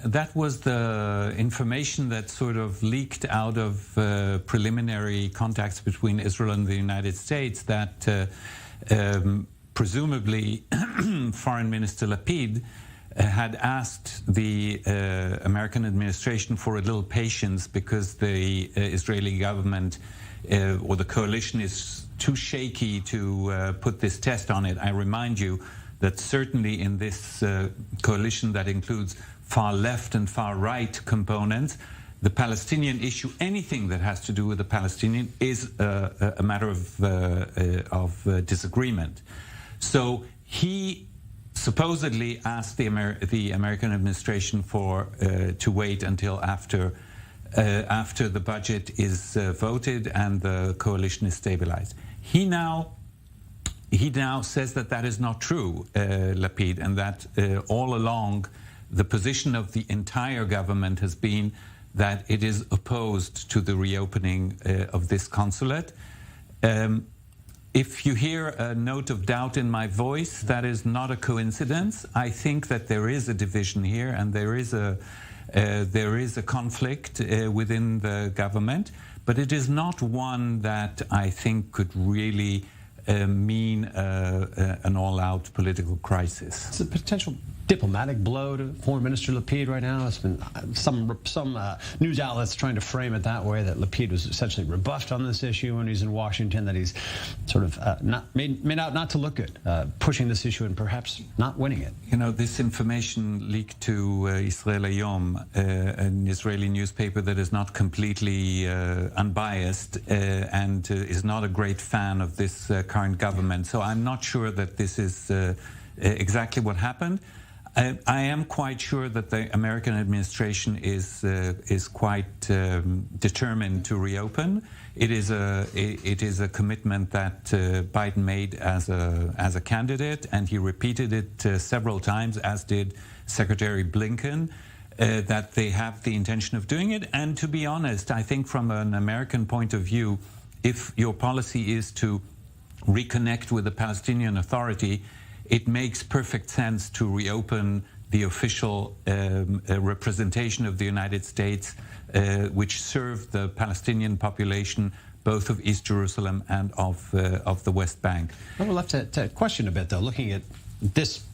that was the information that sort of leaked out of preliminary contacts between Israel and the United States, that presumably Foreign Minister Lapid had asked the American administration for a little patience because the Israeli government or the coalition is too shaky to put this test on it. I remind you that certainly in this coalition that includes far left and far right components, the Palestinian issue, anything that has to do with the Palestinian, is a matter of disagreement. So he supposedly asked the American administration to wait until after the budget is voted and the coalition is stabilized. He now says that that is not true, Lapid, and that all along the position of the entire government has been that it is opposed to the reopening of this consulate. If you hear a note of doubt in my voice, that is not a coincidence. I think that there is a division here, and there is a conflict within the government, but it is not one that I think could really mean an all-out political crisis. It's a potential diplomatic blow to Foreign Minister Lapid right now. It's been some news outlets trying to frame it that way, that Lapid was essentially rebuffed on this issue when he's in Washington, that he's sort of made out not to look good, pushing this issue and perhaps not winning it. You know, this information leaked to Israel Hayom, an Israeli newspaper that is not completely unbiased and is not a great fan of this current government. So I'm not sure that this is exactly what happened. I am quite sure that the American administration is quite determined to reopen. It is a commitment that Biden made as a candidate, and he repeated it several times, as did Secretary Blinken, that they have the intention of doing it. And to be honest, I think from an American point of view, if your policy is to reconnect with the Palestinian Authority, it makes perfect sense to reopen the official representation of the United States, which served the Palestinian population, both of East Jerusalem and of the West Bank. Well, we'll have to question a bit, though, looking at this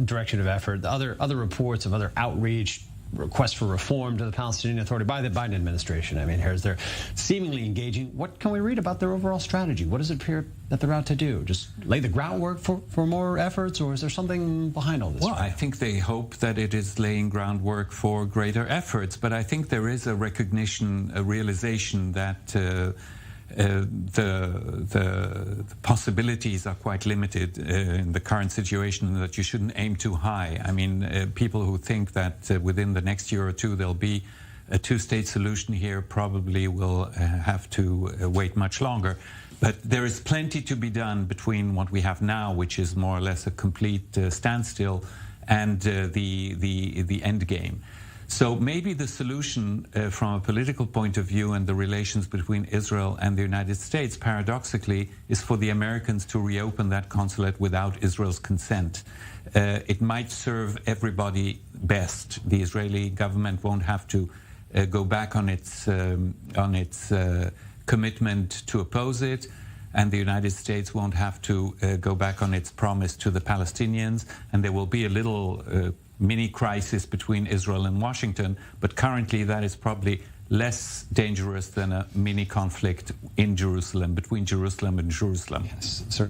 direction of effort, the other reports of other outreach, requests for reform to the Palestinian Authority by the Biden administration. I mean, here's they're seemingly engaging. What can we read about their overall strategy? What does it appear that they're out to do? Just lay the groundwork for more efforts, or is there something behind all this? Well, I think they hope that it is laying groundwork for greater efforts, but I think there is a recognition, a realization that the possibilities are quite limited in the current situation, and that you shouldn't aim too high. I mean, people who think that within the next year or two there'll be a two-state solution here probably will have to wait much longer. But there is plenty to be done between what we have now, which is more or less a complete standstill, and the end game. So maybe the solution from a political point of view and the relations between Israel and the United States, paradoxically, is for the Americans to reopen that consulate without Israel's consent. It might serve everybody best. The Israeli government won't have to go back on its commitment to oppose it, and the United States won't have to go back on its promise to the Palestinians, and there will be a little mini crisis between Israel and Washington, but currently that is probably less dangerous than a mini conflict in Jerusalem, between Jerusalem and Jerusalem. Yes, certainly.